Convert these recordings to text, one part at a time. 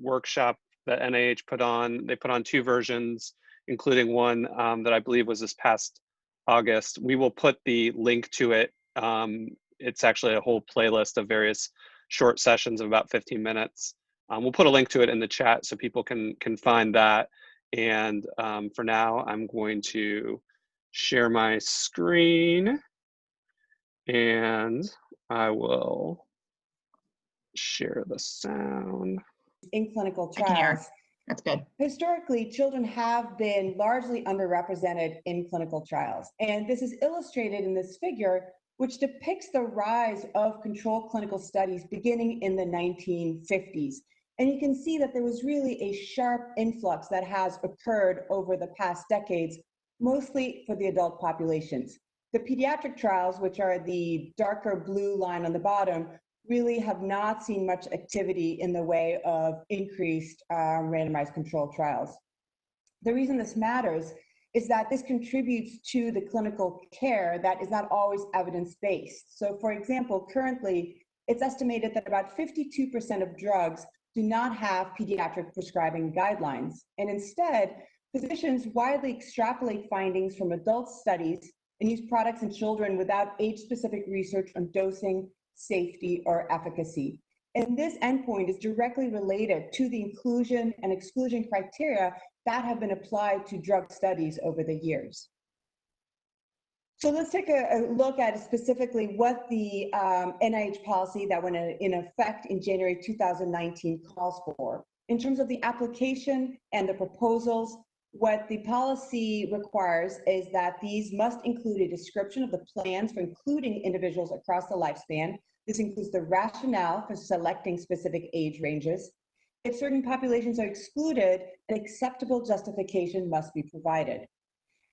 workshop that NIH put on. They put on 2 versions, including one that I believe was this past August. We will put the link to it. It's actually a whole playlist of various short sessions of about 15 minutes. We'll put a link to it in the chat so people can find that. And for now, I'm going to share my screen, and I will share the sound. In clinical trials. That's good. Historically, children have been largely underrepresented in clinical trials. And this is illustrated in this figure, which depicts the rise of controlled clinical studies beginning in the 1950s. And you can see that there was really a sharp influx that has occurred over the past decades, mostly for the adult populations. The pediatric trials, which are the darker blue line on the bottom, really have not seen much activity in the way of increased randomized controlled trials. The reason this matters is that this contributes to the clinical care that is not always evidence-based. So for example, currently, it's estimated that about 52% of drugs do not have pediatric prescribing guidelines. And instead, physicians widely extrapolate findings from adult studies and use products in children without age-specific research on dosing, safety, or efficacy. And this endpoint is directly related to the inclusion and exclusion criteria that have been applied to drug studies over the years. So let's take a look at specifically what the NIH policy that went in effect in January 2019 calls for. In terms of the application and the proposals, what the policy requires is that these must include a description of the plans for including individuals across the lifespan. This includes the rationale for selecting specific age ranges. If certain populations are excluded, an acceptable justification must be provided.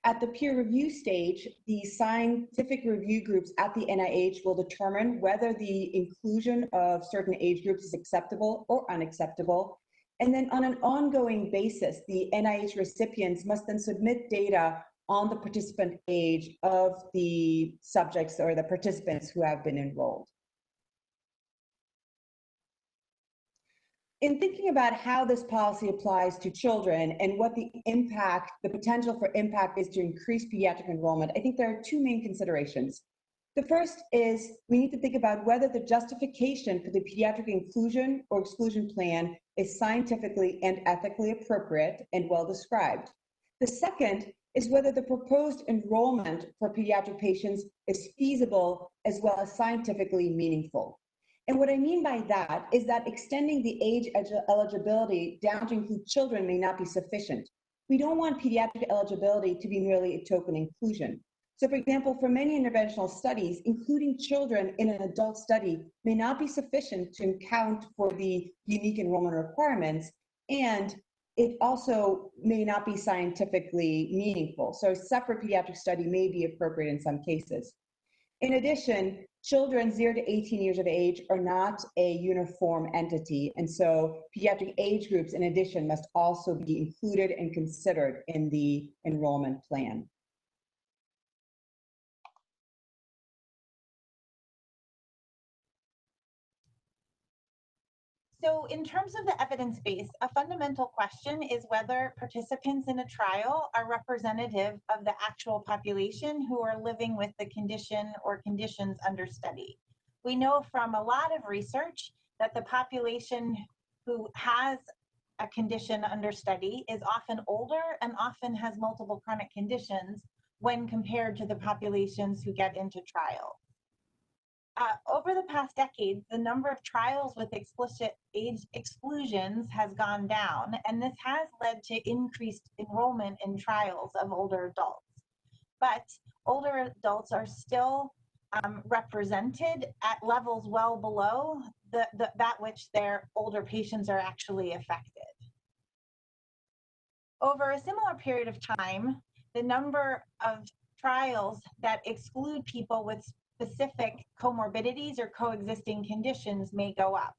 At the peer review stage, the scientific review groups at the NIH will determine whether the inclusion of certain age groups is acceptable or unacceptable. And then on an ongoing basis, the NIH recipients must then submit data on the participant age of the subjects or the participants who have been enrolled. In thinking about how this policy applies to children and what the impact, the potential for impact is to increase pediatric enrollment, I think there are 2 main considerations. The first is we need to think about whether the justification for the pediatric inclusion or exclusion plan is scientifically and ethically appropriate and well described. The second is whether the proposed enrollment for pediatric patients is feasible as well as scientifically meaningful. And what I mean by that is that extending the age eligibility down to include children may not be sufficient. We don't want pediatric eligibility to be merely a token inclusion. So for example, for many interventional studies, including children in an adult study may not be sufficient to account for the unique enrollment requirements, and it also may not be scientifically meaningful. So a separate pediatric study may be appropriate in some cases. In addition, children 0 to 18 years of age are not a uniform entity, and so pediatric age groups, in addition, must also be included and considered in the enrollment plan. So in terms of the evidence base, a fundamental question is whether participants in a trial are representative of the actual population who are living with the condition or conditions under study. We know from a lot of research that the population who has a condition under study is often older and often has multiple chronic conditions when compared to the populations who get into trial. Over the past decade, the number of trials with explicit age exclusions has gone down, and this has led to increased enrollment in trials of older adults. But older adults are still represented at levels well below that which their older patients are actually affected. Over a similar period of time, the number of trials that exclude people with specific comorbidities or coexisting conditions may go up,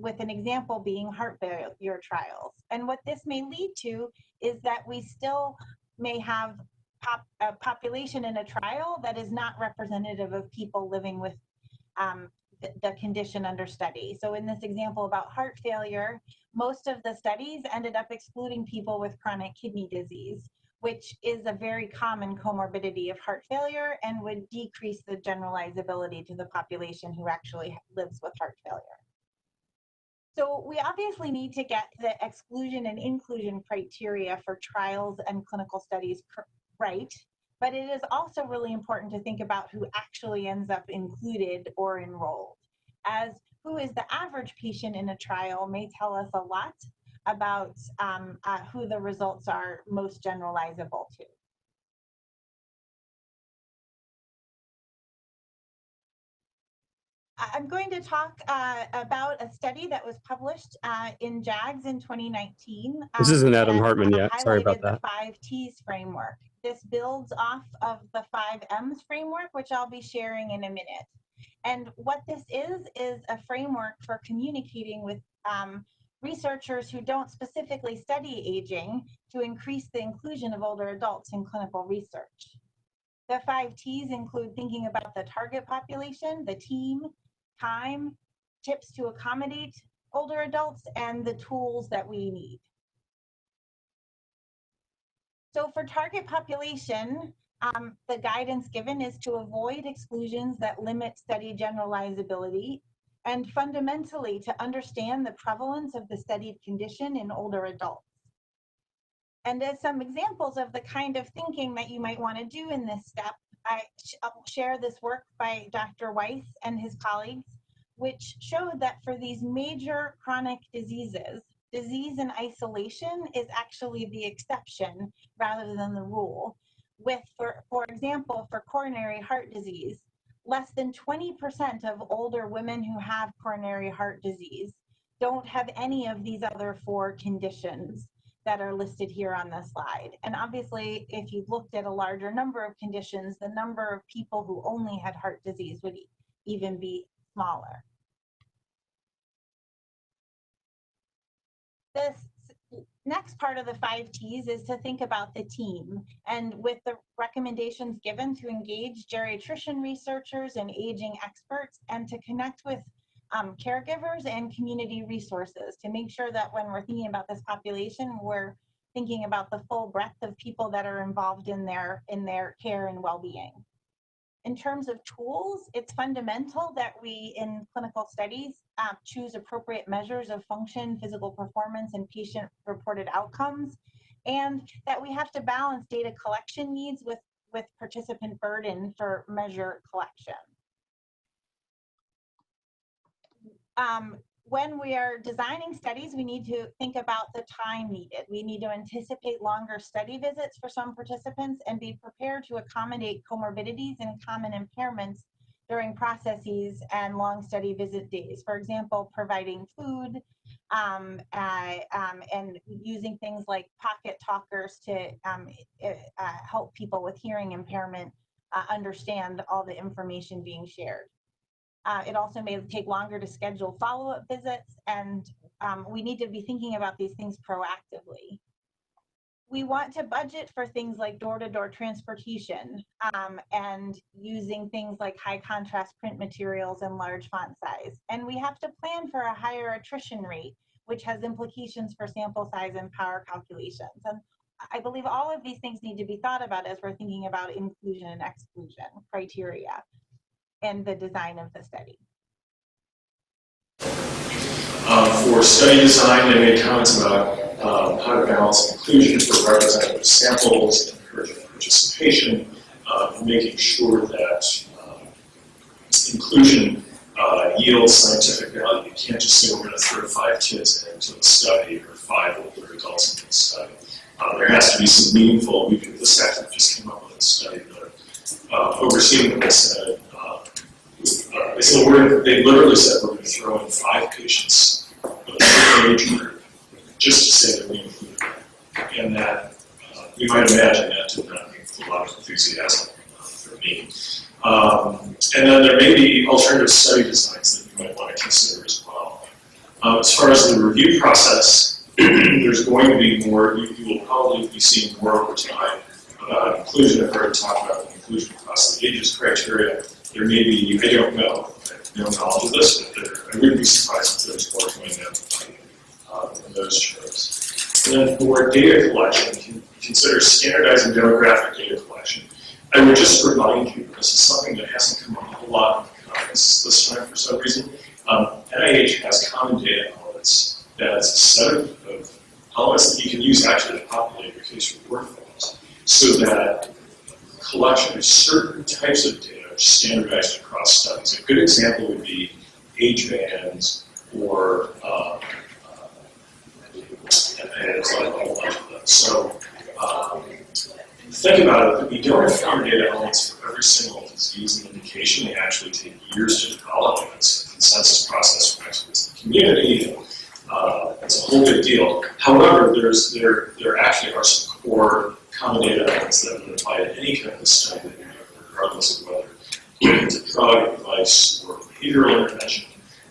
with an example being heart failure trials. And what this may lead to is that we still may have a population in a trial that is not representative of people living with the condition under study. So in this example about heart failure, most of the studies ended up excluding people with chronic kidney disease, which is a very common comorbidity of heart failure and would decrease the generalizability to the population who actually lives with heart failure. So we obviously need to get the exclusion and inclusion criteria for trials and clinical studies right, but it is also really important to think about who actually ends up included or enrolled, as who is the average patient in a trial may tell us a lot about who the results are most generalizable to. I'm going to talk about a study that was published in JAGS in 2019. This isn't Adam Hartman yet. Sorry about Highlighted that. the 5 T's framework. This builds off of the 5 M's framework, which I'll be sharing in a minute. And what this is a framework for communicating with researchers who don't specifically study aging to increase the inclusion of older adults in clinical research. The 5 T's include thinking about the target population, the team, time, tips to accommodate older adults, and the tools that we need. So for target population, the guidance given is to avoid exclusions that limit study generalizability, and fundamentally to understand the prevalence of the studied condition in older adults. And as some examples of the kind of thinking that you might want to do in this step, I'll share this work by Dr. Weiss and his colleagues, which showed that for these major chronic diseases, disease in isolation is actually the exception rather than the rule. With, for example, for coronary heart disease, less than 20% of older women who have coronary heart disease don't have any of these other 4 conditions that are listed here on the slide. And obviously, if you looked at a larger number of conditions, the number of people who only had heart disease would even be smaller. This next part of the 5 T's is to think about the team, and with the recommendations given to engage geriatrician researchers and aging experts, and to connect with caregivers and community resources to make sure that when we're thinking about this population, we're thinking about the full breadth of people that are involved in their care and well-being. In terms of tools, it's fundamental that we, in clinical studies, choose appropriate measures of function, physical performance, and patient-reported outcomes, and that we have to balance data collection needs with participant burden for measure collection. When we are designing studies, we need to think about the time needed. We need to anticipate longer study visits for some participants and be prepared to accommodate comorbidities and common impairments during processes and long study visit days. For example, providing food and using things like pocket talkers to help people with hearing impairment understand all the information being shared. It also may take longer to schedule follow-up visits, and we need to be thinking about these things proactively. We want to budget for things like door-to-door transportation and using things like high contrast print materials and large font size. And we have to plan for a higher attrition rate, which has implications for sample size and power calculations. And I believe all of these things need to be thought about as we're thinking about inclusion and exclusion criteria and the design of the study. For study design, they made comments about how to balance inclusion for representative samples, encouraging participation, making sure that inclusion yields scientific value. You can't just say we're going to throw 5 kids into the study or 5 older adults into the study. There has to be some meaningful. The staff that just came up with a study that overseeing this said, they literally said we're going to throw in 5 patients with a certain age group just to say that we included them. And that you might imagine that did not mean a lot of enthusiasm for me. And then there may be alternative study designs that you might want to consider as well. As far as the review process, there's going to be more. You will probably be seeing more over time about inclusion. I've already talked about the inclusion across the ages criteria. There may be, I don't know, no knowledge of this, but I wouldn't be surprised if there's more coming in those terms. And then for data collection, consider standardizing demographic data collection. I would just remind you, this is something that hasn't come up a whole lot this time for some reason. NIH has common data elements. That's a set of elements that you can use actually to populate your case report forms, so that collection of certain types of data are standardized across studies. A good example would be age bands or bands like a whole bunch of them. So think about it, that we don't have common data elements for every single disease and indication. They actually take years to develop, and it's a consensus process for experts in the community. It's a whole big deal. However, there actually are some core common data elements that would apply to any kind of study that you're doing, regardless of whether it's a drug, device, or behavioral intervention.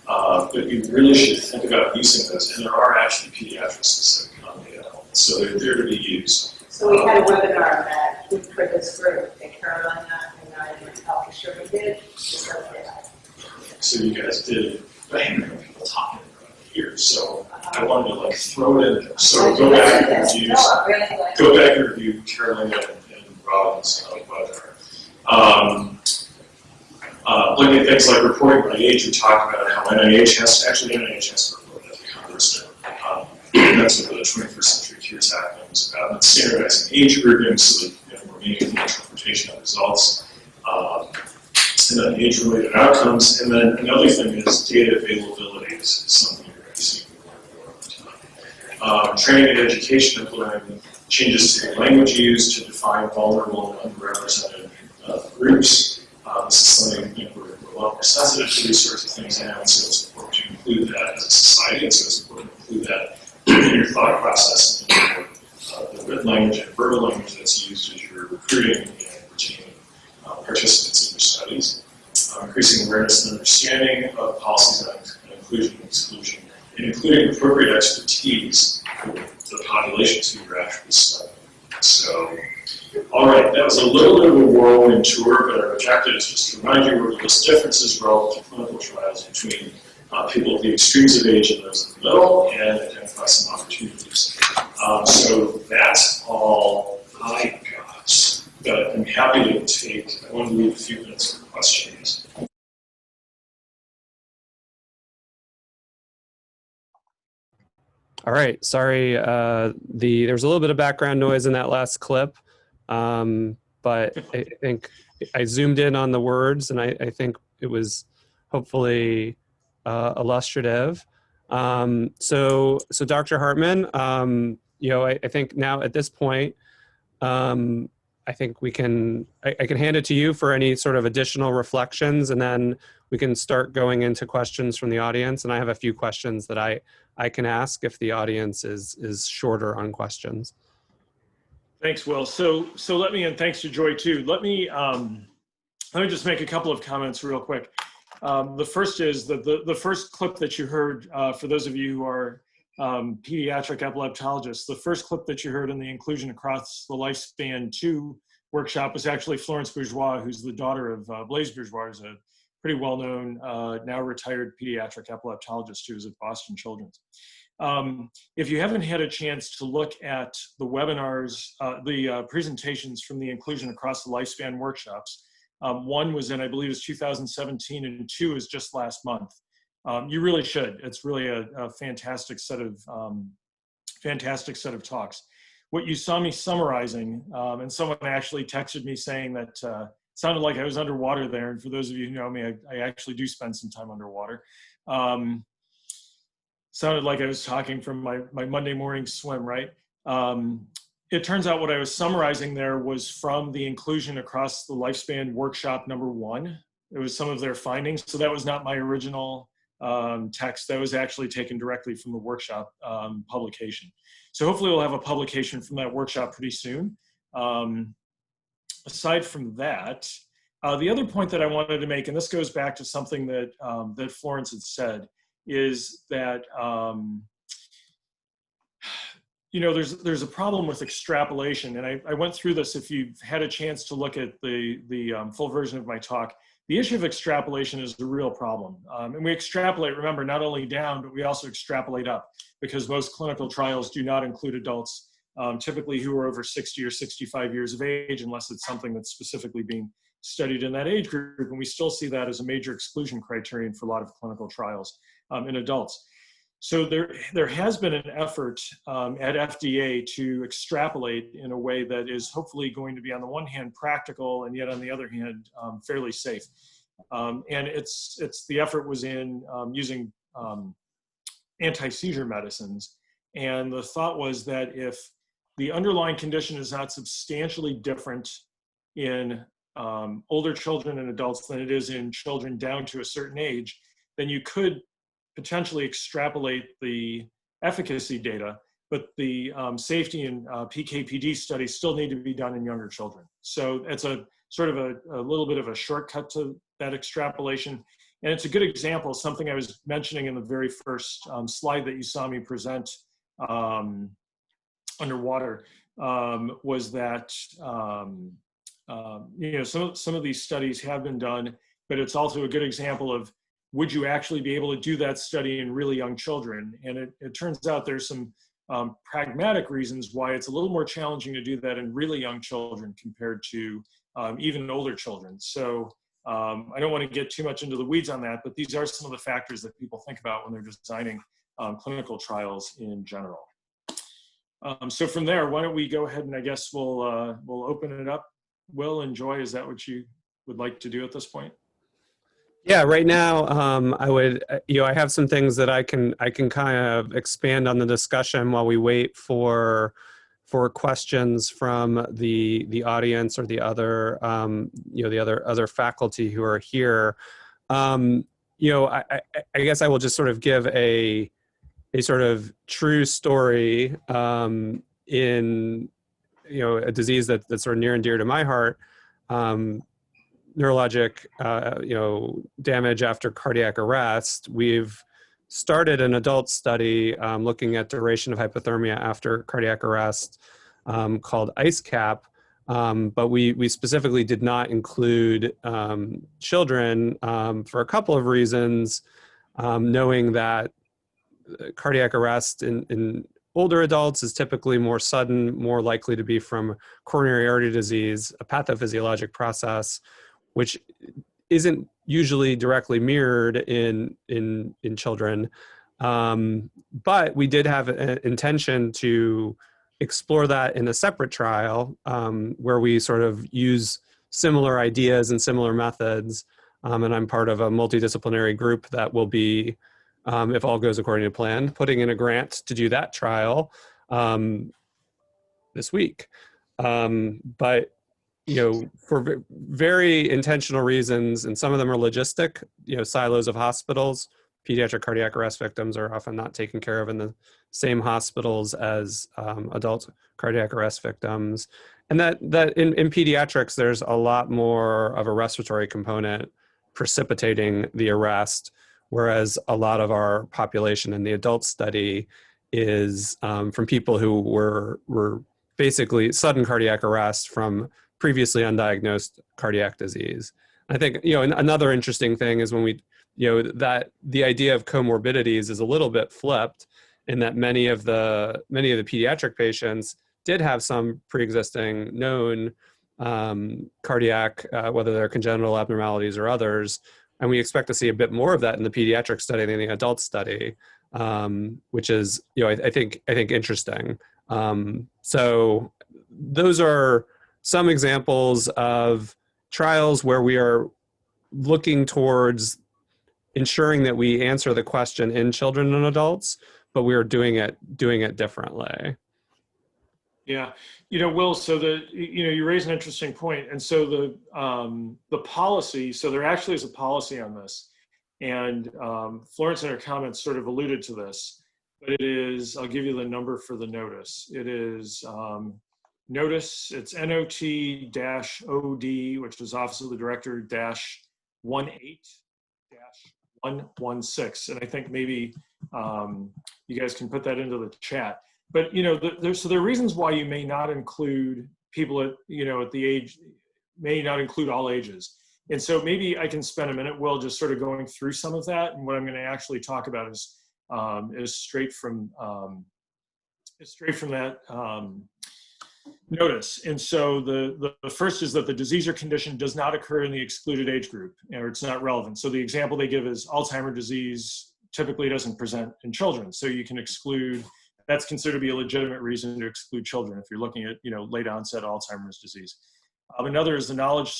But you really should think about using those, and there are actually pediatric-specific common data elements, so they're there to be used. So we had a webinar that for this group, that Carolina and I and Health Assurance did. So you guys did, but I hear people talking about it here, so I wanted to like throw it in there. So go back and review Carolina and Robin's webinar. Looking at things like reporting by age, we talked about how NIH has to report that to Congress. That's what the 21st Century Cures Act was about. And standardizing age grouping so that you have more meaningful interpretation of results. And then age-related outcomes. And then another thing is data availability is something you're going to see more over time. Training and education, implementing changes to the language used to define vulnerable and underrepresented groups. This is something we're a lot more sensitive to these sorts of things now, and so it's important to include that as a society, and so it's important to include that in your thought process, and the written language and verbal language that's used as you're recruiting and retaining participants in your studies. Increasing awareness and understanding of policies on inclusion and exclusion, and including appropriate expertise for the populations who you're actually studying. So, all right, that was a little bit of a whirlwind tour, but our objective is just to remind you of the differences relative to clinical trials between people at the extremes of age and those in the middle, and identify some opportunities. So that's all I got. But I'm happy to I want to leave a few minutes for questions. All right. Sorry, there was a little bit of background noise in that last clip, but I think I zoomed in on the words, and I think it was hopefully illustrative. So Dr. Hartman, I think now at this point, I think I can hand it to you for any sort of additional reflections, and then we can start going into questions from the audience. And I have a few questions that I can ask if the audience is shorter on questions. Thanks, Will. So let me, and thanks to Joy too. Let me just make a couple of comments real quick. The first is that the first clip that you heard, for those of you who are pediatric epileptologists, the first clip that you heard in the Inclusion Across the Lifespan 2 workshop was actually Florence Bourgeois, who's the daughter of Blaise Bourgeois, who's a pretty well-known, now retired pediatric epileptologist who was at Boston Children's. If you haven't had a chance to look at the webinars, the presentations from the Inclusion Across the Lifespan workshops, one was in, I believe, it was 2017, and two is just last month. You really should. It's really a fantastic set of talks. What you saw me summarizing, and someone actually texted me saying that it sounded like I was underwater there. And for those of you who know me, I actually do spend some time underwater. Sounded like I was talking from my Monday morning swim, right? It turns out what I was summarizing there was from the Inclusion Across the Lifespan workshop #1. It was some of their findings. So that was not my original text. That was actually taken directly from the workshop publication. So hopefully we'll have a publication from that workshop pretty soon. Aside from that, the other point that I wanted to make, and this goes back to something that, that Florence had said, is that there's a problem with extrapolation, and I went through this. If you've had a chance to look at the full version of my talk, The issue of extrapolation is a real problem. And we extrapolate, remember, not only down, but we also extrapolate up, because most clinical trials do not include adults, typically who are over 60 or 65 years of age, unless it's something that's specifically being studied in that age group. And we still see that as a major exclusion criterion for a lot of clinical trials in adults. So there has been an effort at FDA to extrapolate in a way that is hopefully going to be, on the one hand, practical, and yet on the other hand, fairly safe. And the effort was in using anti-seizure medicines. And the thought was that if the underlying condition is not substantially different in older children and adults than it is in children down to a certain age, then you could potentially extrapolate the efficacy data, but the safety and PK/PD studies still need to be done in younger children. So it's a sort of a little bit of a shortcut to that extrapolation. And it's a good example, something I was mentioning in the very first slide that you saw me present underwater, was that some of these studies have been done, but it's also a good example of, would you actually be able to do that study in really young children? And it turns out there's some pragmatic reasons why it's a little more challenging to do that in really young children compared to even older children. So I don't want to get too much into the weeds on that, but these are some of the factors that people think about when they're designing clinical trials in general. So from there, why don't we go ahead and I guess we'll open it up. Will and Joy, is that what you would like to do at this point? Yeah, right now, I would, I have some things that I can kind of expand on the discussion while we wait for questions from the audience or the other, the other faculty who are here. I guess I will just sort of give a sort of true story in, a disease that's sort of near and dear to my heart. Neurologic, damage after cardiac arrest. We've started an adult study looking at duration of hypothermia after cardiac arrest called ICECAP, but we specifically did not include children for a couple of reasons, knowing that cardiac arrest in older adults is typically more sudden, more likely to be from coronary artery disease, a pathophysiologic process, which isn't usually directly mirrored in children. But we did have an intention to explore that in a separate trial where we sort of use similar ideas and similar methods. And I'm part of a multidisciplinary group that will be, if all goes according to plan, putting in a grant to do that trial this week. But for very intentional reasons, and some of them are logistic, silos of hospitals. Pediatric cardiac arrest victims are often not taken care of in the same hospitals as adult cardiac arrest victims. And that in pediatrics, there's a lot more of a respiratory component precipitating the arrest, whereas a lot of our population in the adult study is from people who were basically sudden cardiac arrest from previously undiagnosed cardiac disease. I think, another interesting thing is when we, that the idea of comorbidities is a little bit flipped in that many of the pediatric patients did have some pre-existing known cardiac, whether they're congenital abnormalities or others. And we expect to see a bit more of that in the pediatric study than the adult study, which is, I think interesting. So those are some examples of trials where we are looking towards ensuring that we answer the question in children and adults, but we are doing it differently. Yeah, Will, so you raise an interesting point. And so the policy, so there actually is a policy on this, and Florence in her comments sort of alluded to this, but it is, I'll give you the number for the notice. It is notice, it's NOT-OD, which is Office of the Director -18-116. And I think maybe you guys can put that into the chat. But, so there are reasons why you may not include people at, at the age, may not include all ages. And so maybe I can spend a minute, Will, just sort of going through some of that. And what I'm going to actually talk about is straight from that notice. And so the first is that the disease or condition does not occur in the excluded age group, or it's not relevant. So the example they give is Alzheimer's disease typically doesn't present in children. So you can exclude, that's considered to be a legitimate reason to exclude children if you're looking at, late onset Alzheimer's disease. Another is the knowledge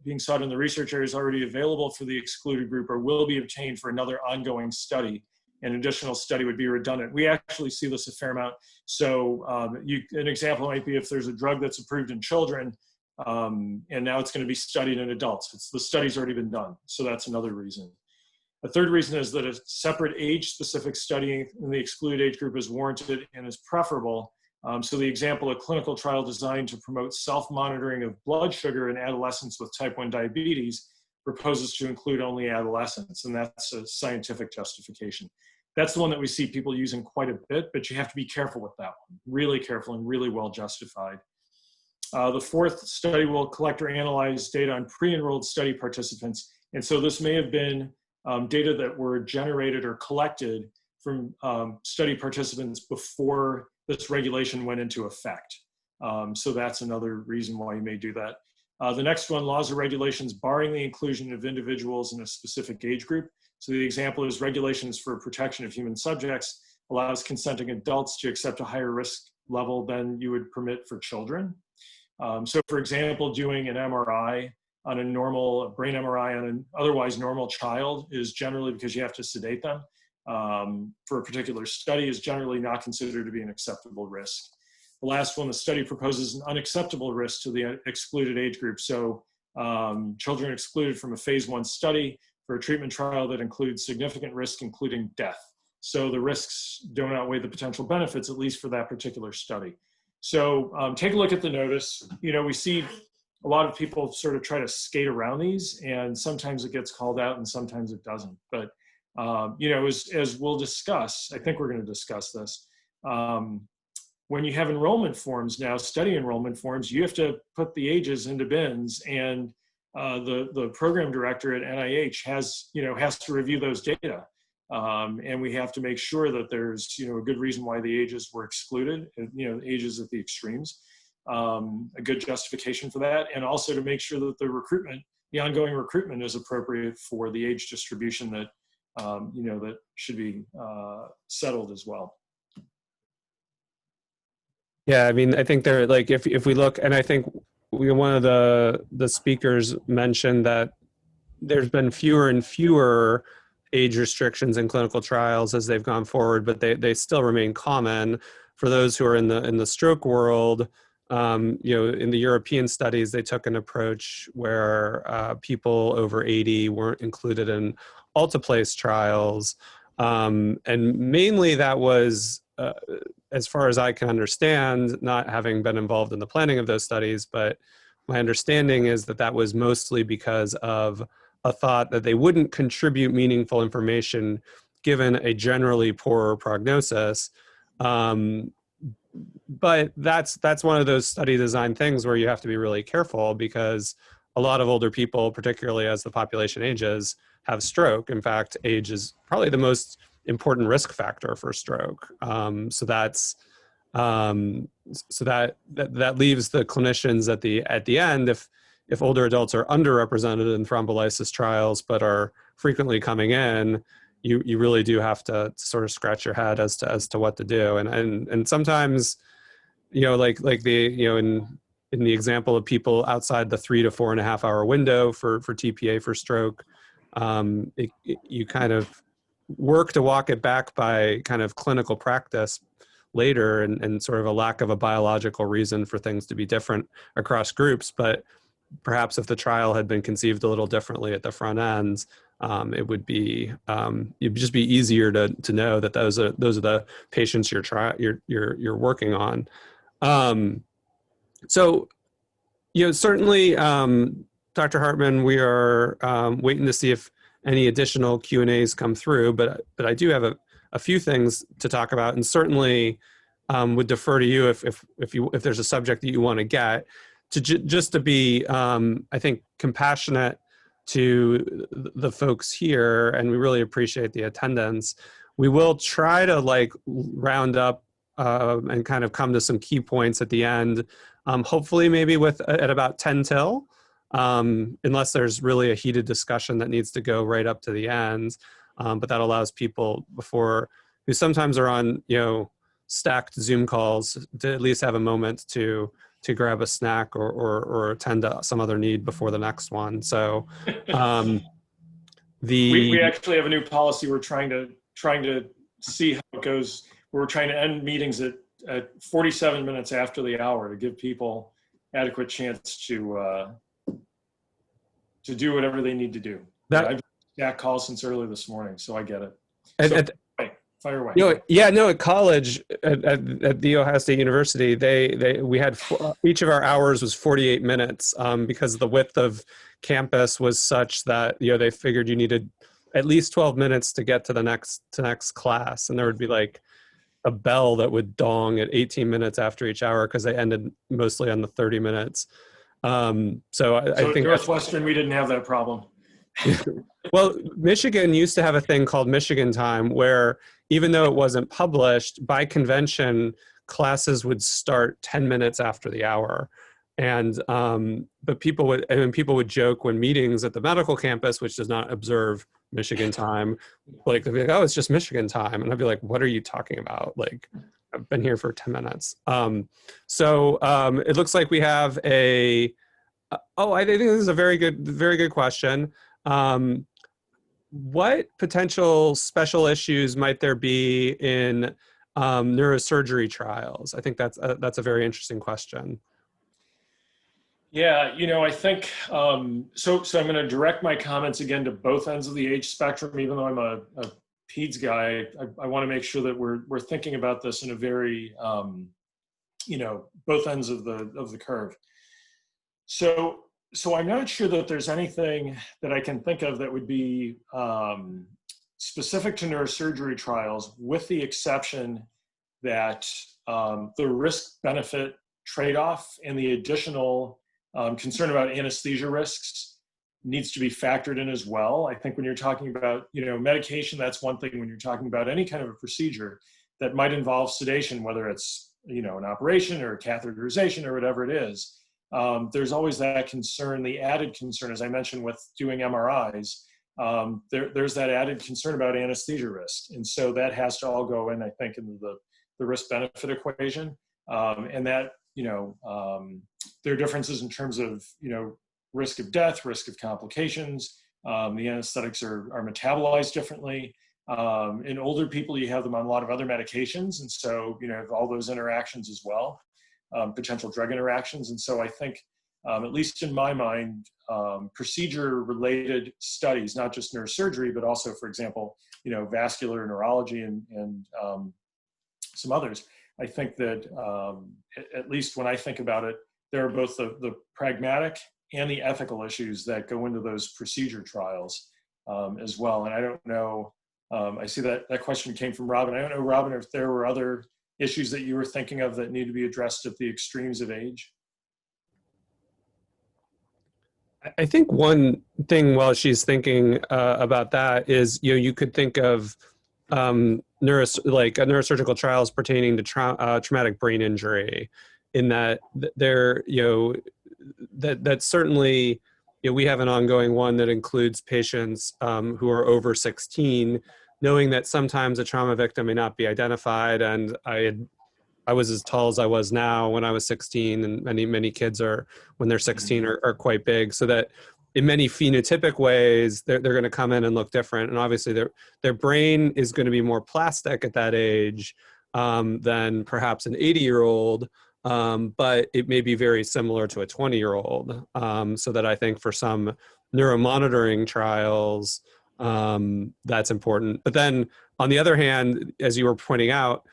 being sought in the research area is already available for the excluded group or will be obtained for another ongoing study. An additional study would be redundant. We actually see this a fair amount. So an example might be if there's a drug that's approved in children and now it's going to be studied in adults. The study's already been done. So that's another reason. A third reason is that a separate age-specific study in the excluded age group is warranted and is preferable. So the example, a clinical trial designed to promote self-monitoring of blood sugar in adolescents with type 1 diabetes proposes to include only adolescents, and that's a scientific justification. That's the one that we see people using quite a bit, but you have to be careful with that one, really careful and really well justified. The fourth study will collect or analyze data on pre-enrolled study participants. And so this may have been data that were generated or collected from study participants before this regulation went into effect. So that's another reason why you may do that. The next one, laws or regulations barring the inclusion of individuals in a specific age group. So the example is regulations for protection of human subjects allows consenting adults to accept a higher risk level than you would permit for children. So for example, doing an MRI on a normal brain MRI on an otherwise normal child is generally because you have to sedate them. For a particular study is generally not considered to be an acceptable risk. The last one, the study proposes an unacceptable risk to the excluded age group. So children excluded from a phase 1 study for a treatment trial that includes significant risk, including death. So the risks don't outweigh the potential benefits, at least for that particular study. So take a look at the notice. We see a lot of people sort of try to skate around these, and sometimes it gets called out and sometimes it doesn't. But as we'll discuss, I think we're going to discuss this. When you have enrollment forms now, study enrollment forms, you have to put the ages into bins, and the program director at NIH has to review those data. And we have to make sure that there's, a good reason why the ages were excluded, ages at the extremes, a good justification for that. And also to make sure that the ongoing recruitment is appropriate for the age distribution that, that should be settled as well. Yeah, I mean, I think they're like, if we look, and I think one of the speakers mentioned that there's been fewer and fewer age restrictions in clinical trials as they've gone forward, but they still remain common for those who are in the stroke world. In the European studies, they took an approach where people over 80 weren't included in alteplase trials, and mainly that was, as far as I can understand, not having been involved in the planning of those studies, but my understanding is that was mostly because of a thought that they wouldn't contribute meaningful information given a generally poorer prognosis. But that's one of those study design things where you have to be really careful, because a lot of older people, particularly as the population ages, have stroke. In fact, age is probably the most important risk factor for stroke. So that leaves the clinicians at the end, if older adults are underrepresented in thrombolysis trials but are frequently coming in, you really do have to sort of scratch your head as to what to do. And sometimes, like in the example of people outside the 3 to 4.5 hour window for TPA for stroke, you kind of work to walk it back by kind of clinical practice later and sort of a lack of a biological reason for things to be different across groups. But perhaps if the trial had been conceived a little differently at the front ends, it would just be easier to know that those are the patients you're working on. So certainly, Dr. Hartman, we are waiting to see if any additional Q&As come through, but I do have a few things to talk about, and certainly would defer to you if there's a subject that you want to get to just to be, I think, compassionate to the folks here, and we really appreciate the attendance. We will try to like round up and kind of come to some key points at the end, hopefully maybe at about 10 till, unless there's really a heated discussion that needs to go right up to the end. But that allows people who sometimes are on, stacked Zoom calls to at least have a moment to grab a snack or attend to some other need before the next one. So we actually have a new policy. We're trying to see how it goes. We're trying to end meetings at 47 minutes after the hour to give people adequate chance to do whatever they need to do. I've got calls since early this morning, so I get it. So, fire away. At college at the Ohio State University, we had each of our hours was 48 minutes because the width of campus was such that they figured you needed at least 12 minutes to get to the next class, and there would be like a bell that would dong at 18 minutes after each hour because they ended mostly on the 30 minutes. So I think Northwestern, we didn't have that problem. Well, Michigan used to have a thing called Michigan time, where even though it wasn't published, by convention, classes would start 10 minutes after the hour. And but people would joke when meetings at the medical campus, which does not observe Michigan time, like they'd be like, "Oh, it's just Michigan time," and I'd be like, "What are you talking about? Like, I've been here for 10 minutes." So it looks like we have I think this is a very good question. What potential special issues might there be in neurosurgery trials? I think that's a very interesting question. Yeah, I think, so I'm going to direct my comments again to both ends of the age spectrum. Even though I'm a peds guy, I want to make sure that we're thinking about this in a very, both ends of the curve. So I'm not sure that there's anything that I can think of that would be specific to neurosurgery trials, with the exception that the risk-benefit trade-off and the additional concern about anesthesia risks needs to be factored in as well. I think when you're talking about, medication, that's one thing. When you're talking about any kind of a procedure that might involve sedation, whether it's, an operation or a catheterization or whatever it is, there's always that concern, the added concern, as I mentioned, with doing MRIs, there's that added concern about anesthesia risk. And so that has to all go in, I think, into the risk-benefit equation. And that, there are differences in terms of, risk of death, risk of complications. The anesthetics are metabolized differently. In older people, you have them on a lot of other medications. And so, have all those interactions as well, potential drug interactions. And so I think, at least in my mind, procedure-related studies, not just neurosurgery, but also, for example, vascular neurology and some others, I think that, at least when I think about it, there are both the pragmatic and the ethical issues that go into those procedure trials as well. And I don't know, I see that question came from Robin. I don't know, Robin, if there were other issues that you were thinking of that need to be addressed at the extremes of age. I think one thing while she's thinking about that is, you could think of neurosurgical trials pertaining to traumatic brain injury, in that that certainly, we have an ongoing one that includes patients who are over 16, knowing that sometimes a trauma victim may not be identified. And I was as tall as I was now when I was 16, and many kids when they're 16 are quite big, so that in many phenotypic ways, they're going to come in and look different. And obviously their brain is going to be more plastic at that age than perhaps an 80-year-old, but it may be very similar to a 20-year-old. So that I think for some neuromonitoring trials, that's important. But then on the other hand, as you were pointing out,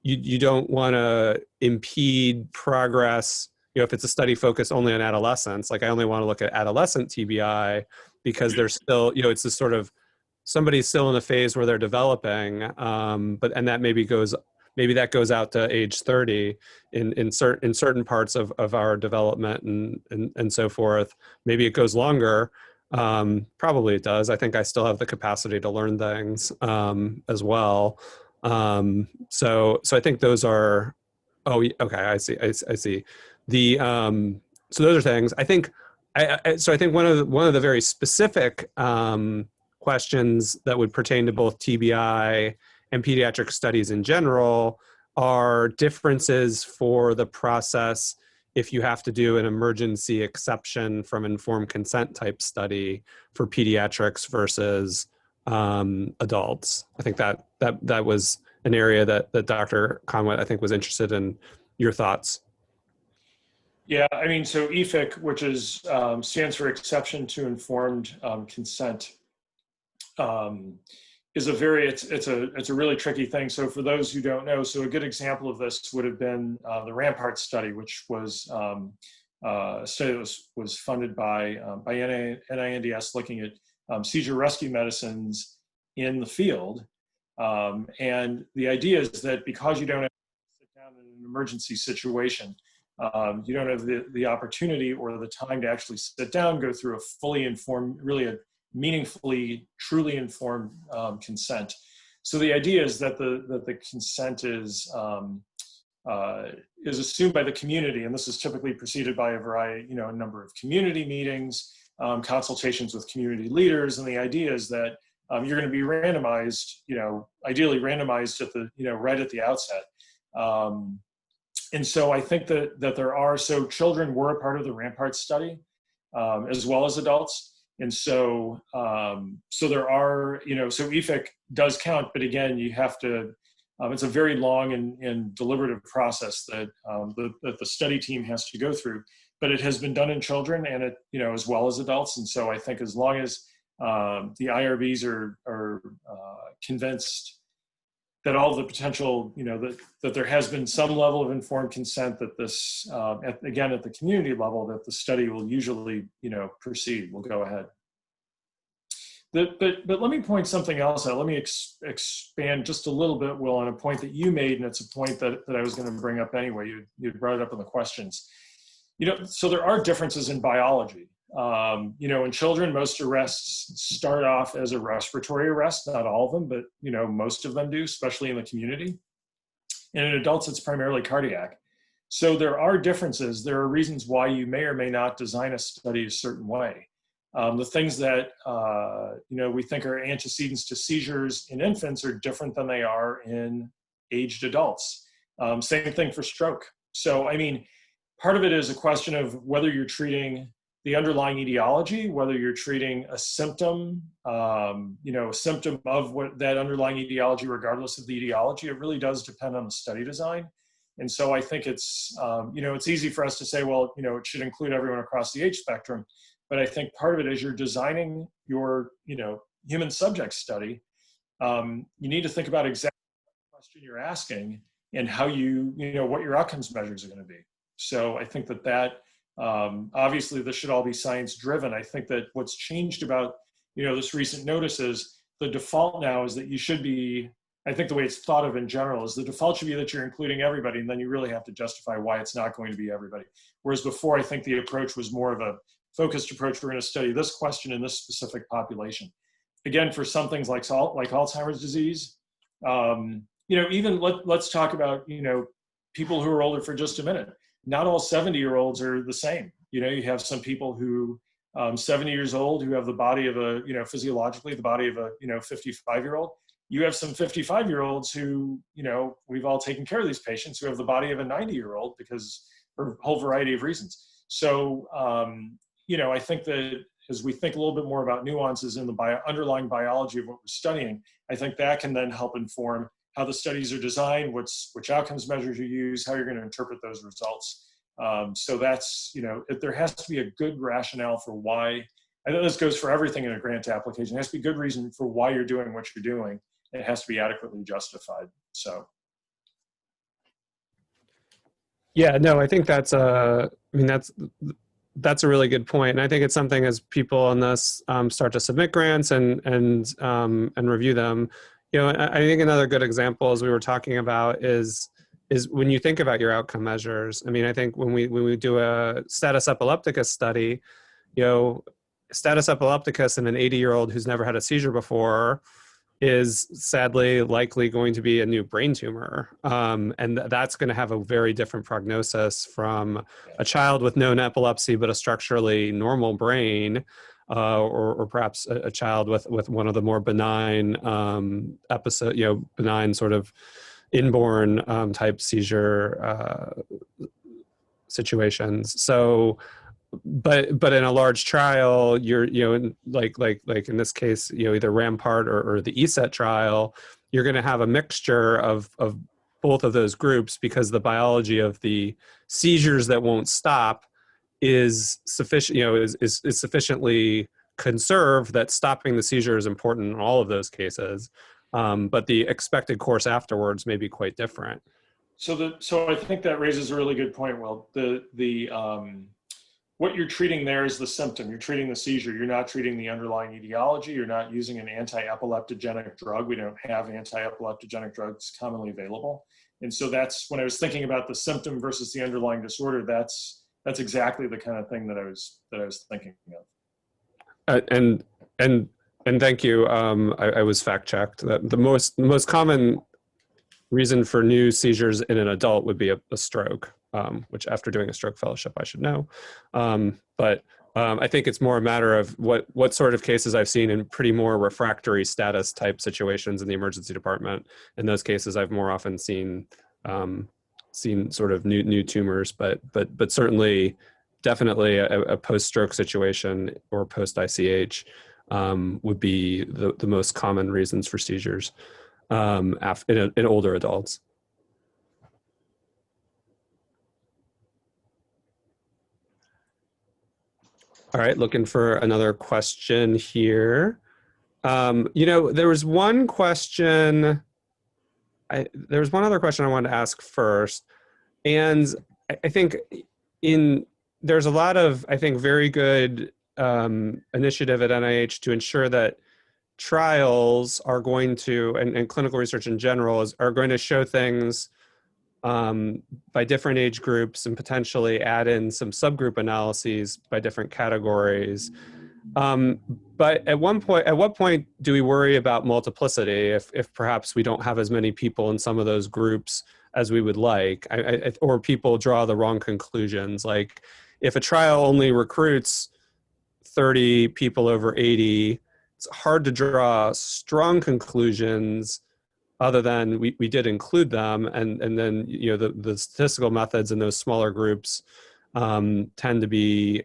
you don't want to impede progress. If it's a study focused only on adolescents, like I only want to look at adolescent TBI because they're still, it's this sort of, somebody's still in a phase where they're developing, and that maybe that goes out to age 30 in certain parts of our development and so forth. Maybe it goes longer. Probably it does. I think I still have the capacity to learn things as well. So I think those are, oh, okay, I see. I see. The so those are things. I think so I think one of the very specific questions that would pertain to both TBI and pediatric studies in general are differences for the process if you have to do an emergency exception from informed consent type study for pediatrics versus adults. I think that was an area that Dr. Conway, I think, was interested in your thoughts. Yeah, I mean, so EFIC, which is stands for Exception to Informed Consent, is a very, it's a really tricky thing. So for those who don't know, so a good example of this would have been the Rampart study, which was a study that was funded by NINDS looking at seizure rescue medicines in the field. And the idea is that because you don't have to sit down in an emergency situation, you don't have the opportunity or the time to actually sit down, go through a fully informed, really a meaningfully, truly informed consent. So the idea is that the consent is assumed by the community, and this is typically preceded by a variety, a number of community meetings, consultations with community leaders, and the idea is that you're going to be randomized, ideally randomized at the, right at the outset. And so I think that there are, so children were a part of the Rampart study, as well as adults. And so, so there are, so EFIC does count, but again, you have to, it's a very long and deliberative process that, that the study team has to go through, but it has been done in children and it, as well as adults. And so I think as long as the IRBs are convinced that all the potential, that there has been some level of informed consent, that this, again, at the community level, that the study will usually, proceed, will go ahead. But let me point something else out. Let me expand just a little bit, Will, on a point that you made, and it's a point that I was going to bring up anyway. You brought it up in the questions. So there are differences in biology. In children, most arrests start off as a respiratory arrest, not all of them, but most of them do, especially in the community. And in adults, it's primarily cardiac. So there are differences. There are reasons why you may or may not design a study a certain way. The things that we think are antecedents to seizures in infants are different than they are in aged adults. Same thing for stroke. So I mean, part of it is a question of whether you're treating the underlying etiology, whether you're treating a symptom, a symptom of what that underlying etiology, regardless of the etiology. It really does depend on the study design. And so I think it's, it's easy for us to say, well, it should include everyone across the age spectrum. But I think part of it is you're designing your, human subject study. You need to think about exactly what question you're asking and how what your outcomes measures are going to be. So I think that obviously this should all be science driven. I think that what's changed about, this recent notice is the default now is that you should be, I think the way it's thought of in general is the default should be that you're including everybody, and then you really have to justify why it's not going to be everybody. Whereas before, I think the approach was more of a focused approach. We're going to study this question in this specific population. Again, for some things like Alzheimer's disease, even let's talk about, people who are older for just a minute. Not all 70-year-olds are the same. You have some people who, 70 years old, who have the body of a, physiologically the body of a, 55-year-old. You have some 55-year-olds who, we've all taken care of these patients who have the body of a 90-year-old because for a whole variety of reasons. So, I think that as we think a little bit more about nuances in the underlying biology of what we're studying, I think that can then help inform how the studies are designed, which outcomes measures you use, how you're going to interpret those results. So that's, there has to be a good rationale for why, I know this goes for everything in a grant application, there has to be a good reason for why you're doing what you're doing. It has to be adequately justified, so. Yeah, no, I think that's that's a really good point. And I think it's something as people on this start to submit grants and review them, I think another good example, as we were talking about, is when you think about your outcome measures. I mean, I think when we do a status epilepticus study, status epilepticus in an 80-year-old who's never had a seizure before is sadly likely going to be a new brain tumor. And that's going to have a very different prognosis from a child with known epilepsy, but a structurally normal brain, or perhaps a child with one of the more benign benign sort of inborn type seizure situations. So, but in a large trial, you're, like in this case, either Rampart or the ESET trial, you're going to have a mixture of both of those groups, because the biology of the seizures that won't stop is sufficient, is sufficiently conserved that stopping the seizure is important in all of those cases. But the expected course afterwards may be quite different. So I think that raises a really good point. Well, what you're treating there is the symptom. You're treating the seizure. You're not treating the underlying etiology. You're not using an anti-epileptogenic drug. We don't have anti-epileptogenic drugs commonly available. And so that's when I was thinking about the symptom versus the underlying disorder. That's exactly the kind of thing that I was thinking of. And thank you. I was fact checked that the most common reason for new seizures in an adult would be a stroke, which after doing a stroke fellowship, I should know. But I think it's more a matter of what sort of cases I've seen in pretty more refractory status type situations in the emergency department. In those cases, I've more often seen sort of new tumors, but certainly, definitely a post-stroke situation or post-ICH would be the most common reasons for seizures in older adults. All right, looking for another question here. There was one question. There was one other question I wanted to ask first, and I think there's a lot of, I think, very good initiative at NIH to ensure that trials are going to, and clinical research in general, are going to show things by different age groups and potentially add in some subgroup analyses by different categories. But at what point do we worry about multiplicity if perhaps we don't have as many people in some of those groups as we would like, or people draw the wrong conclusions? Like if a trial only recruits 30 people over 80, it's hard to draw strong conclusions other than we did include them, and then the statistical methods in those smaller groups tend to be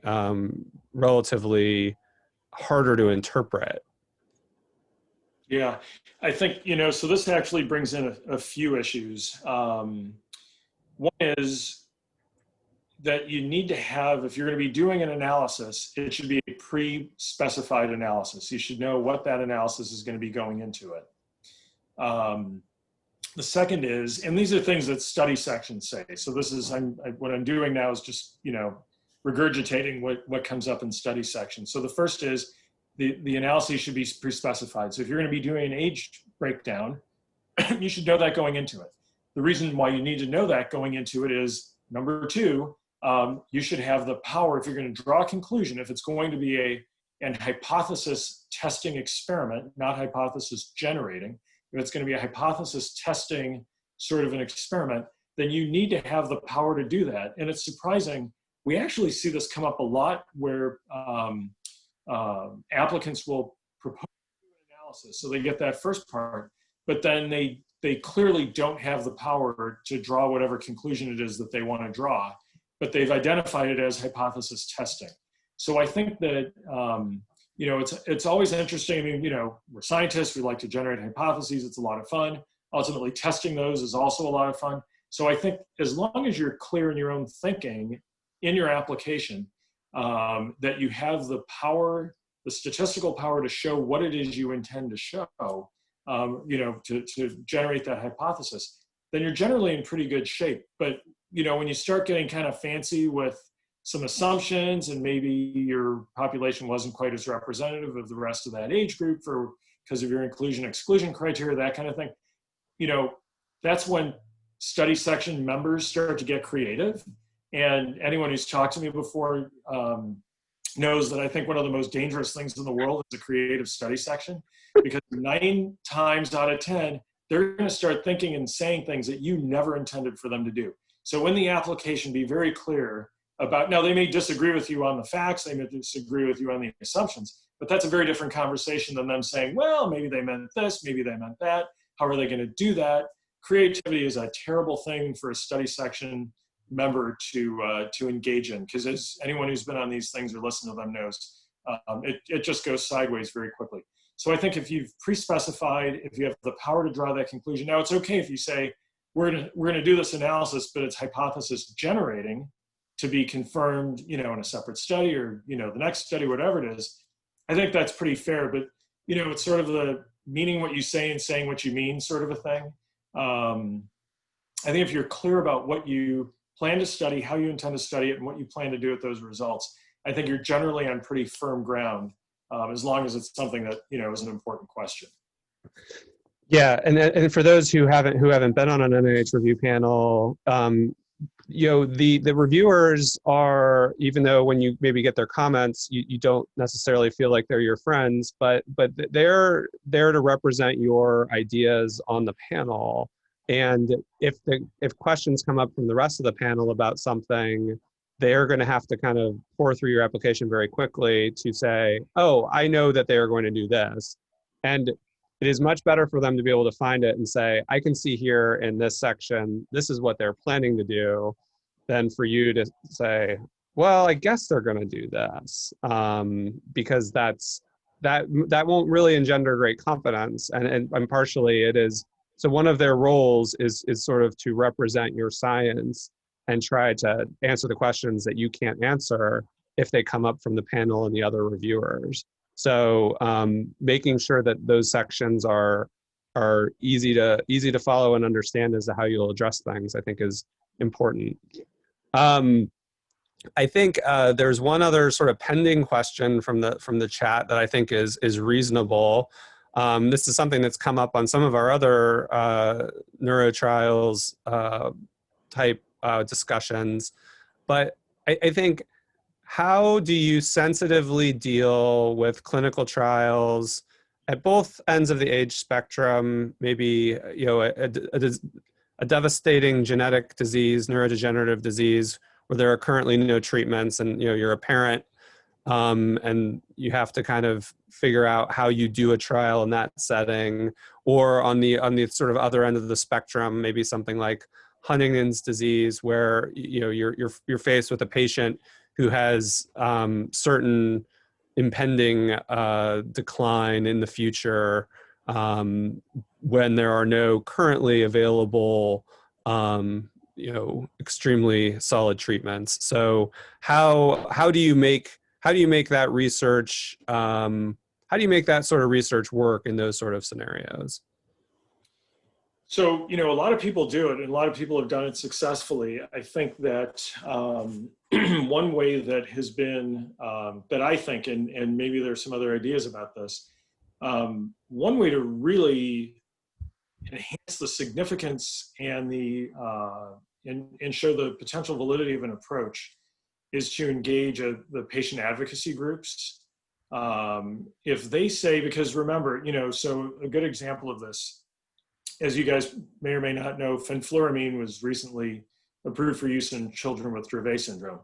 relatively harder to interpret. Yeah, I think, so this actually brings in a few issues. One is that you need to have, if you're going to be doing an analysis, it should be a pre-specified analysis. You should know what that analysis is going to be going into it. The second is, and these are things that study sections say, so this is, what I'm doing now is just, regurgitating what comes up in study sections. So the first is the analysis should be pre-specified. So if you're going to be doing an age breakdown, you should know that going into it. The reason why you need to know that going into it is, number two, you should have the power, if you're going to draw a conclusion, if it's going to be an hypothesis testing experiment, not hypothesis generating, if it's going to be a hypothesis testing sort of an experiment, then you need to have the power to do that. And it's surprising, we actually see this come up a lot where applicants will propose an analysis. So they get that first part, but then they clearly don't have the power to draw whatever conclusion it is that they want to draw, but they've identified it as hypothesis testing. So I think that, it's always interesting. I mean, we're scientists, we like to generate hypotheses. It's a lot of fun. Ultimately, testing those is also a lot of fun. So I think as long as you're clear in your own thinking in your application, that you have the power, the statistical power to show what it is you intend to show, to generate that hypothesis, then you're generally in pretty good shape. But, when you start getting kind of fancy with some assumptions and maybe your population wasn't quite as representative of the rest of that age group because of your inclusion exclusion criteria, that kind of thing, that's when study section members start to get creative. And anyone who's talked to me before, knows that I think one of the most dangerous things in the world is the creative study section, because 9 times out of 10, they're going to start thinking and saying things that you never intended for them to do. So in the application, be very clear about, now they may disagree with you on the facts, they may disagree with you on the assumptions, but that's a very different conversation than them saying, well, maybe they meant this, maybe they meant that. How are they going to do that? Creativity is a terrible thing for a study section member to engage in, because as anyone who's been on these things or listened to them knows, it just goes sideways very quickly. So I think if you've pre-specified, if you have the power to draw that conclusion, now it's okay if you say, we're gonna do this analysis, but it's hypothesis generating to be confirmed, in a separate study or, the next study, whatever it is. I think that's pretty fair, but, it's sort of the meaning what you say and saying what you mean sort of a thing. I think if you're clear about what you plan to study, how you intend to study it, and what you plan to do with those results, I think you're generally on pretty firm ground, as long as it's something that, is an important question. Yeah, and for those who haven't been on an NIH review panel, the reviewers are, even though when you maybe get their comments, you don't necessarily feel like they're your friends, but they're there to represent your ideas on the panel. And if questions come up from the rest of the panel about something, they're going to have to kind of pour through your application very quickly to say, oh, I know that they are going to do this. And it is much better for them to be able to find it and say, I can see here in this section, this is what they're planning to do, than for you to say, well, I guess they're going to do this, because that won't really engender great confidence. And partially it is, so one of their roles is sort of to represent your science and try to answer the questions that you can't answer if they come up from the panel and the other reviewers. So making sure that those sections are easy to follow and understand as to how you'll address things, I think is important. I think there's one other sort of pending question from the chat that I think is reasonable. This is something that's come up on some of our other neurotrials type discussions, but I think, how do you sensitively deal with clinical trials at both ends of the age spectrum? Maybe a devastating genetic disease, neurodegenerative disease, where there are currently no treatments, and you're a parent, and you have to kind of figure out how you do a trial in that setting, or on the sort of other end of the spectrum, maybe something like Huntington's disease, where you're faced with a patient who has certain impending decline in the future, when there are no currently available extremely solid treatments. So how do you make that research, how do you make that sort of research work in those sort of scenarios? So, a lot of people do it, and a lot of people have done it successfully. I think that one way that has been, that I think, and maybe there's some other ideas about this, one way to really enhance the significance and and show the potential validity of an approach is to engage the patient advocacy groups. If they say, because remember, so a good example of this, as you guys may or may not know, fenfluramine was recently approved for use in children with Dravet syndrome.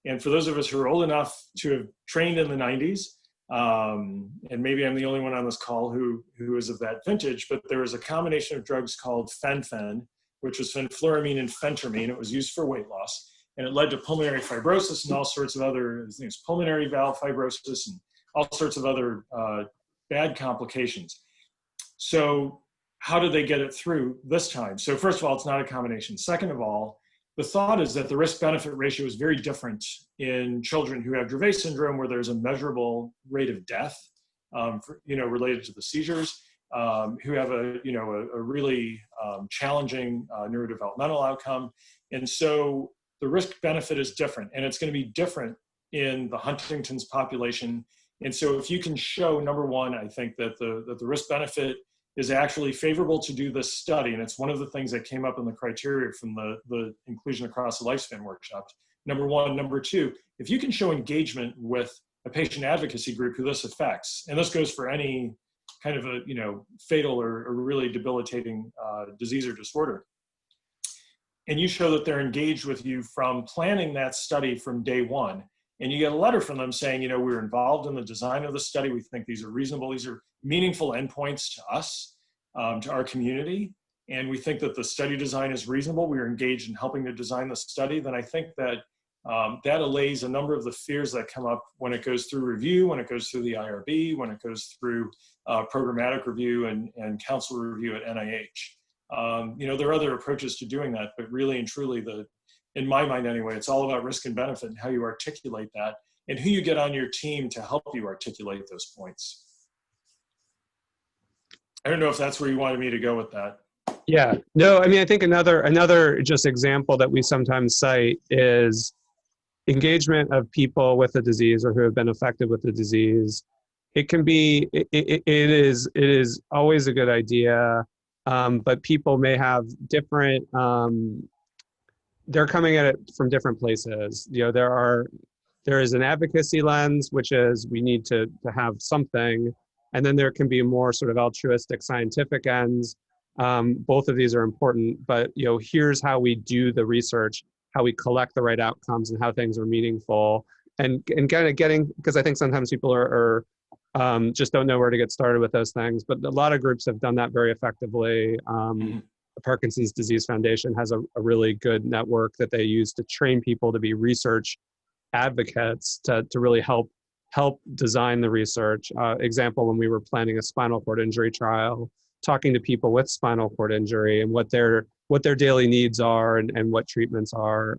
And for those of us who are old enough to have trained in the 90s, and maybe I'm the only one on this call who is of that vintage, but there was a combination of drugs called fen-phen, which was fenfluramine and phentermine. It was used for weight loss, and it led to pulmonary fibrosis and all sorts of other things, pulmonary valve fibrosis and all sorts of other bad complications. So how did they get it through this time? So first of all, it's not a combination. Second of all, the thought is that the risk-benefit ratio is very different in children who have Dravet syndrome, where there's a measurable rate of death, related to the seizures, who have a really challenging neurodevelopmental outcome. And so the risk-benefit is different, and it's going to be different in the Huntington's population. And so if you can show, number one, I think that the risk-benefit is actually favorable to do this study. And it's one of the things that came up in the criteria from the inclusion across the lifespan workshops. Number one. Number two, if you can show engagement with a patient advocacy group who this affects. And this goes for any kind of a, you know, fatal or really debilitating disease or disorder. And you show that they're engaged with you from planning that study from day one. And you get a letter from them saying, you know, we're involved in the design of the study. We think these are reasonable. These are meaningful endpoints to us, to our community. And we think that the study design is reasonable. We are engaged in helping to design the study. Then I think that that allays a number of the fears that come up when it goes through review, when it goes through the IRB, when it goes through programmatic review and council review at NIH. You know, there are other approaches to doing that, but really and truly, in my mind anyway, it's all about risk and benefit and how you articulate that and who you get on your team to help you articulate those points. I don't know if that's where you wanted me to go with that. Yeah, no, I mean, I think another just example that we sometimes cite is engagement of people with the disease or who have been affected with the disease. It can be, it is always a good idea, but people may have different, they're coming at it from different places. You know, there is an advocacy lens, which is we need to have something, and then there can be more sort of altruistic scientific ends. Both of these are important, but you know, here's how we do the research, how we collect the right outcomes, and how things are meaningful, and kind of getting, because I think sometimes people are just don't know where to get started with those things. But a lot of groups have done that very effectively. The Parkinson's Disease Foundation has a really good network that they use to train people to be research advocates to really help design the research. Example, when we were planning a spinal cord injury trial, talking to people with spinal cord injury and what their daily needs are and what treatments are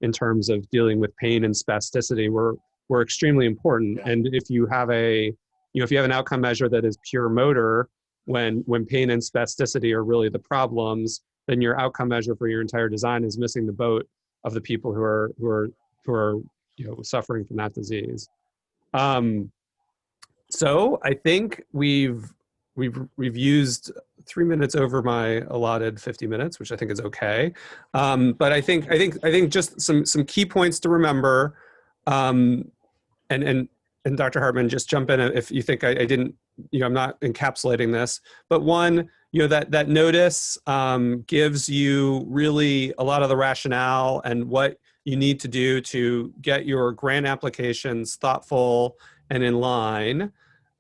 in terms of dealing with pain and spasticity were extremely important. And if you have an outcome measure that is pure motor, when pain and spasticity are really the problems, then your outcome measure for your entire design is missing the boat of the people who are you know, suffering from that disease. So I think we've used 3 minutes over my allotted 50 minutes, which I think is okay. But I think just some key points to remember, and Dr. Hartman, just jump in if you think I didn't, you know, I'm not encapsulating this, but one, you know, that notice gives you really a lot of the rationale and what you need to do to get your grant applications thoughtful and in line.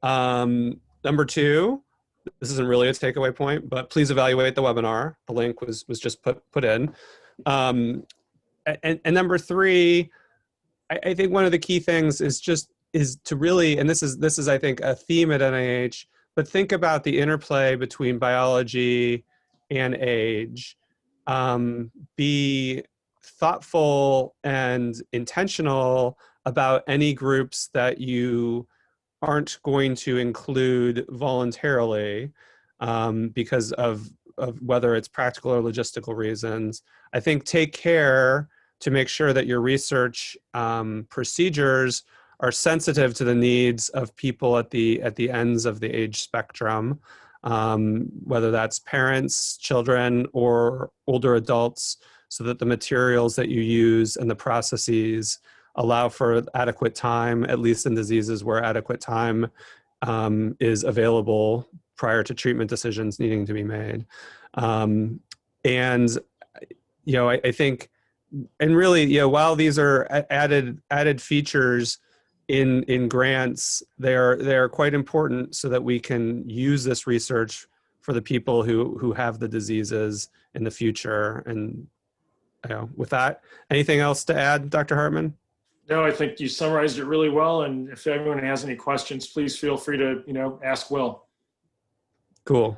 Number two, this isn't really a takeaway point, but please evaluate the webinar. The link was just put in. And number three, I think one of the key things is to really, and this is I think a theme at NIH, but think about the interplay between biology and age. Be thoughtful and intentional about any groups that you aren't going to include voluntarily because of whether it's practical or logistical reasons. I think take care to make sure that your research procedures are sensitive to the needs of people at the ends of the age spectrum, whether that's parents, children, or older adults, so that the materials that you use and the processes allow for adequate time, at least in diseases where adequate time is available prior to treatment decisions needing to be made. And, you know, I think, and really, you know, while these are added features in grants, they're quite important so that we can use this research for the people who have the diseases in the future. And, you know, with that, anything else to add, Dr. Hartman? No, I think you summarized it really well. And if anyone has any questions, please feel free to, you know, ask Will. Cool.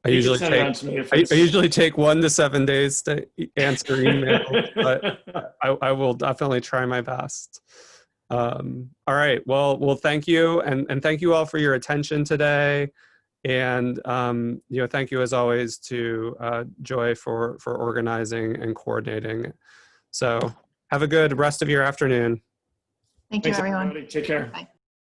I You usually can send it on to me if I it's- usually take 1 to 7 days to answer emails, but I will definitely try my best. All right. Well, thank you, and thank you all for your attention today. And you know, thank you as always to Joy for organizing and coordinating. So have a good rest of your afternoon. Thank you, Thanks, everyone. everybody. Take care. Bye.